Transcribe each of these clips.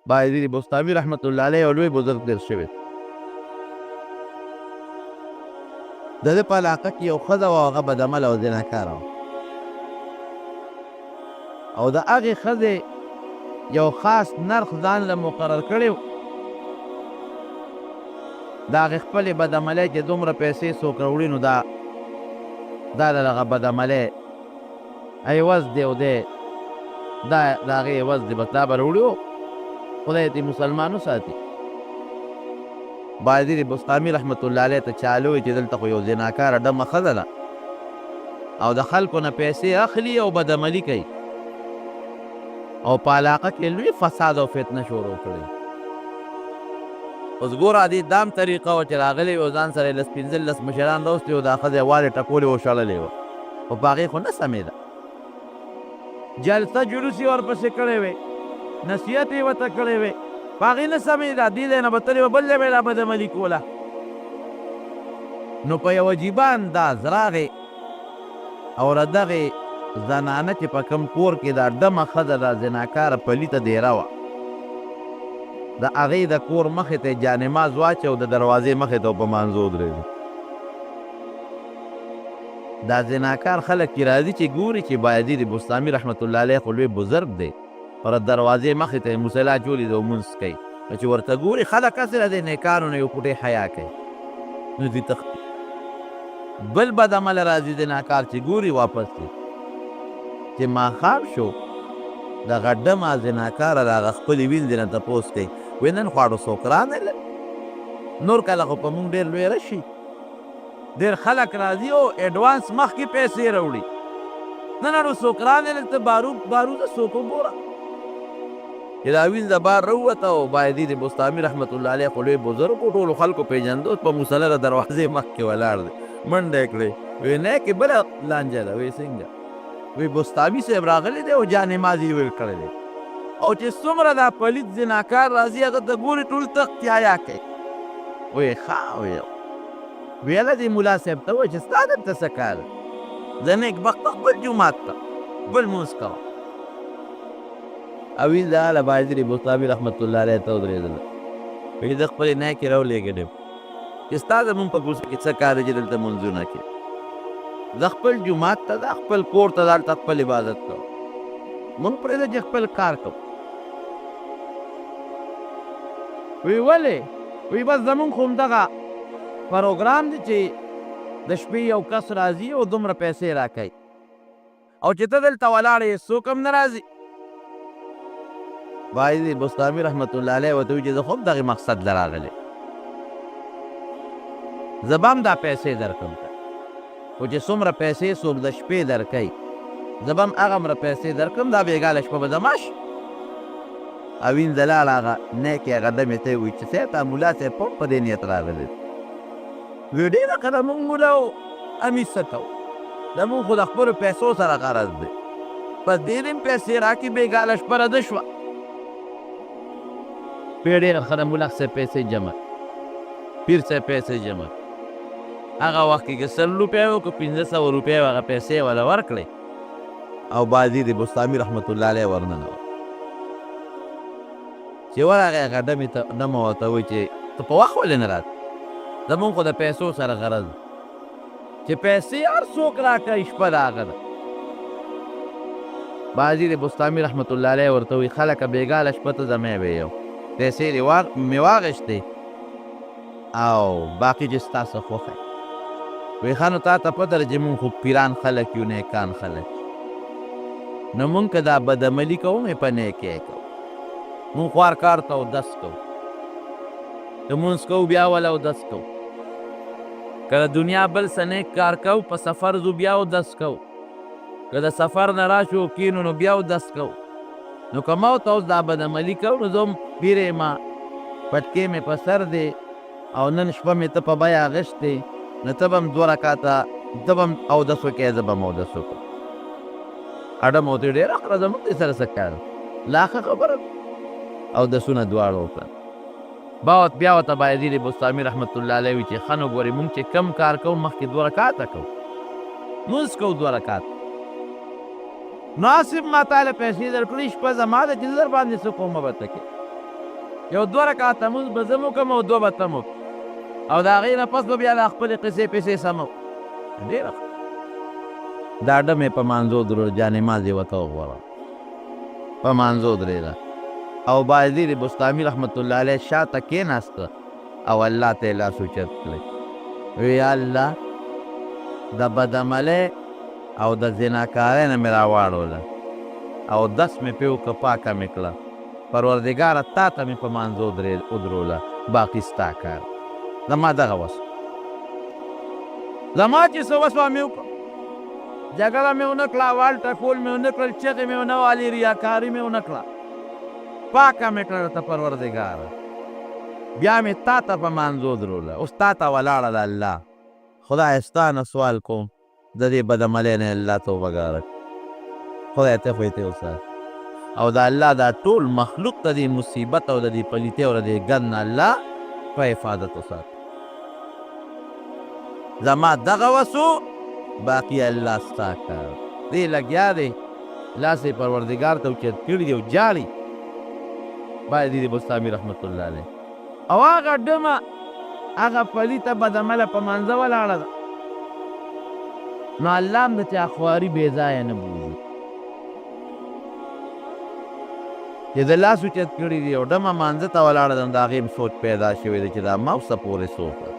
بایزید بسطامی رحمت الله علیه یو لوی بزرګ تېر شوی. د ده په علاقه کې یو ښځه وه، هغه بدعمله او زناکاره وه، او د هغې ښځې یو خاص نرخ ځان له مقرر کړی و. د هغې خپلې بدعملۍ چې دومره پیسې څوک راوړي نو دا د هغه بدعملۍ عوض دی او دی دا د هغې عوض دی، بس دا به راوړي و، خدای دې مسلمان وساتي. بایزید بسطامی رحمت الله علیه ته چالو وي چې دلته خو یو زناکاره ډمه ښځه ده او د خلکو نه پیسې اخلي او بدعملي کوي، او په علاقه کې لوی فساد او فتنه شروع کړی. اوس ګوره دې دام طریقه وه چې راغلی و، ځان سره یې لس پنځلس مشران راوستي وو، دا ښځه یې والې ټکولې و، شړلې وه، خو په هغې خو نه سمېده. جلسه جلوس یې ورپسې کړی وی، نصیحت یې ورته کړی وی، په هغې نه سمېده. دې ځای نه به تلې وه بل ځای به یې دا بدعملي کوله. نو په یو عجیبه انداز راغې او د دغې زنانه چې په کوم کور کې دا ډمه ښځه دا زناکاره پلیته دیره وه، د هغې د کور مخې ته یې جانماز واچو، د دروازې مخې ته په مانځو ودرېږي. دا زناکار خلک چې راځي چې ګوري چې بایزید بسطامی رحمت الله علیه خو لوی بزرګ دی، پر دروازې مخې ته یې مصلی جوړې ده او مونځ کوي، چې ورته ګوري خلک هسې د دې نیکانو نه یو پوټی حیا کوي، نو دې تښتي. بل بدعمله راځي زناکار چې ګوري واپس دی، چې ماښام شو دغه ډمه زناکاره د هغه خپلې ویندې نه تپوس کوي، وایي نن خواړو څوک رانهلل، نور کله خو په مونږ ډېر لوی رشي، ډېر خلک راځي او اډوانس مخکې پیسې راوړي، نه نن څوک رانهلل، ته باروزه څوک وګوره. چې دا وینځه بار راووته او بایزید بسطامی رحمت الله علیه خو لوی بزرګ و، ټولو خلکو پېژنده، اوس په مصلی د دروازې مخکې ولاړ دی، منډه یې کړې، وایي نه کې بله لانجه ده، وایي څنګه؟ وی بسطامی صاحب راغلی دی او جانماز یې ویل کړی دی، او چې څومره دا پلیت زناکار راځي هغه ته ګوري ټول تښتي حیا کوي. وایي ښه ویله دې ملا صاحب ته وایي چې ستا دلته څه کار زه نیکبخته خپل جومات ته بل لمونځ کوه. او ویل دغه له بایزید بسطامی رحمت الله علیه ته ودرېدله، وایي زه خپلې نیکې راولېږلې چې ستا زمونږ په کوڅه کې څه کار دی چې دلته لمونځونه کوې، زه خپل جومات ته ځه، خپل کور ته دلته خپل عبادت کوم، مونږ پرېږده چې خپل کار کوو. وی ولې؟ وی بس زمونږ خو همدغه پروګرام دی چې د شپې یو کس راځي او دومره پیسې راکوي، او چې ته دلته ولاړ یې څوک هم نه راځي. بایزید بسطامی رحمت الله علیه ورته وایي چې زه خو هم دغې مقصد له راغلی، زه به هم دا پیسې درکړم، خو چې څومره پیسې څوک د شپې درکوي زه به هم هغومره پیسې درکړم، دا بېګاله شپه به زما شي. او وینځه لاړه، هغه نیکې هغه ډمې ته یې وایي چې صاحب تا ملا صاحب هم په دې نیت راغلی. وایي ډېره ښه ده، مونږ ملا او امید څه کوو، زمونږ خو د خپلو پیسو سره غرض دی، بس ډېرې هم پیسې راکړي، بېګاله شپه رده شوه. وایي ډېره ښه ده، ملا صاحب پیسې جمع، پیر صاحب پیسې جمع، هغه وخت کې که 100 روپۍ و که 1500 روپۍ و، هغه پیسې وله ورکړئ او بایزید بسطامی رحمت الله علیه ورننوت. چې ورغی هغه ډمه ورته وایي چې ته په وخت ولې نه راځې، زمونږ خو د پیسو سره غرض چې پیسې هر څوک راکوي، شپه د هغه ده. بایزید بسطامی رحمت الله علیه ورته وایي خلکه بېګاله شپه ته زمی به یو پیسې مې واغېښتې او باقي چې ستا څه خوښه یې. وایي ښه نو تا ته پته ده چې مونږ خو پیران خلک یو، نیکان خلک، نو مونږ که دا بدعملي کوو نو په نیکۍ کوو، مونږ خوار کار ته اودس کوو، لمونځ کوو بیا وله اودس کوو، که د دنیا بل څه نیک کار کوو، په سفر ځو بیا اودس کوو، که د سفر نه راشو کینو نو بیا اودس کوو. نو که ما ورته اوس دا بدعملي کوو نو زه هم پیر یم، پټکې مې په سر دی او نن شپه مې ته په بیه اغېښتې، نو ته به هم 2 رکاته ته به هم اودس وکړې، زه به هم اودس وکړم. اډم ورته ډېره ښه ده، زمونږ دې سره څه کار لا ښه خبره ده. اودسونه دواړه وکړل. بیا ورته بایزید بسطامی رحمت الله علیه وایي چې ښه نو ګورې مونږ چې کم کار کوو مخکې 2 رکاته کوو، لمونځ کوو 2 رکاته، نو آصف ما تاله پیسې درکړې، شپه زما ده چې زه در باندې څه کومه به ته کې، یو 2 رکعاته مونځ به زه وکړم او 2 به ته وکړو او د هغې نه پس به بیا له خپلې قصې پیسې سمو. ډېره دا ډمې په مانځو درو جانماز یې ورته وغوړه په مانځو درېده او بایزید بسطامی رحمت الله علیه شاته کېناسته او الله ته یې لاس اوچت کړی وی یا الله د بدعملۍ او د زناکارۍ نه مې راواړوله او دس مې پې وکړه پاکه مې کړه پروردګاره تا ته مې په مانځو ودروله باقي ستا کار زما دغه وس زما چې څه وسوه مې وکړه جګړه مې ونه کړه وال ټکول مې ونه کړل چغې مې ونه والې ریاکاري مې ونه کړه پاکه مې کړه ته پروردګاره بیا مې تا ته په مانځو دروله اوس تا ته ولاړه ده الله خدای ستا نه سوال کوم د دې بدعملۍ نه الله توبهګاره خدای ته خو یې ته وساتي او د الله دا ټول مخلوق ته دې مصیبت او د دې پلیتۍ او د دې ګند نه الله په حفاظت وساتي زما دغه وسو باقي الله ستا کار دې لګیا دی لاس یې پروردګار ته اوچت کړي دی او جاړي بایزید بسطامی رحمت الله علیه او هغه ډمه هغه پلیته بدعمله په مانځه ولاړه ده نو الله هم د چا خواري بې ځایه نه بولي چې د لاس اوچت کړي دي او ډمه مانځه ته ولاړه ده نو د هغې سوچ پیدا شوی دی چې دا ما اوسه پورې څه وکړه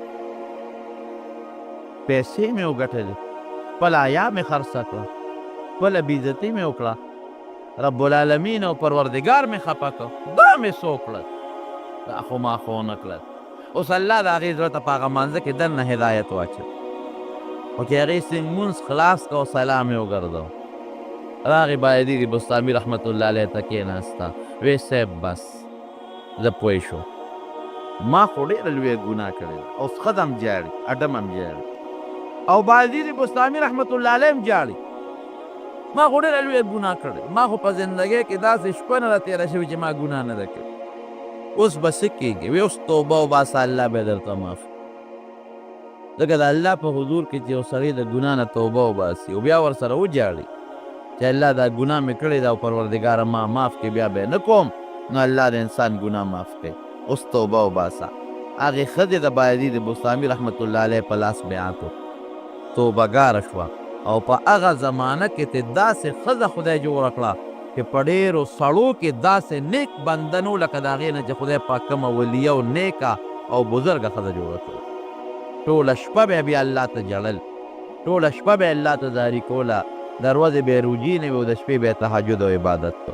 پیسې مې وګټلې خپل حیا مې خرڅه کړه خپله بېعزتي مې وکړه رب العالمین او پروردګار مې خفه کړه دا مې څه وکړل دا خو ما خو ونه کړل اوس الله د هغې زړه ته په هغه مانځه کې دننه هدایت واچوي خو چې هغې لمونځ خلاص کړه او سلام یې وګرځو راغې بایزید بسطامی رحمت الله علیه ته کېناسته وی صاحب بس زه پوه شو ما خو ډېره لویه ګناه کړې ده اوس ښځه هم جاړي اډم هم جاړي او بایزید بسطامی رحمت الله علیه هم جاړي ما خو ډېره لویه ګناه کړې ما خو په زندګۍ کې داسې شپه نه ده تېره شوې چې ما ګناه نه ده کړې اوس به څه کېږي وی اوس توبه وباسه الله به درته معاف ځکه د الله په حضور کې چې یو سړی د ګناه نه توبه وباسي او بیا ورسره وجاړي چې الله دا ګناه مې کړې ده او پروردګاره ما معاف کړې بیا به یې نه کوم نو الله د انسان ګناه معاف کوي اوس توبه وباسه هغې ښځې د بایزید بسطامی رحمت الله علیه په لاس بیعت وکړو توبهګاره شوه او په هغه زمانه کې ته داسې ښځه خدای جوړه کړه چې په ډېرو سړو کې داسې نیک بنده نو لکه د هغې نه چې خدای پاک کومه ولیه او نیکه او بزرګه ښځه جوړه کړه ټوله شپه به بیا الله ته جړل ټوله شپه به الله ته زاري کوله د ورځې به یې روجي نه وي او د شپې به یې تهجد او عبادت کو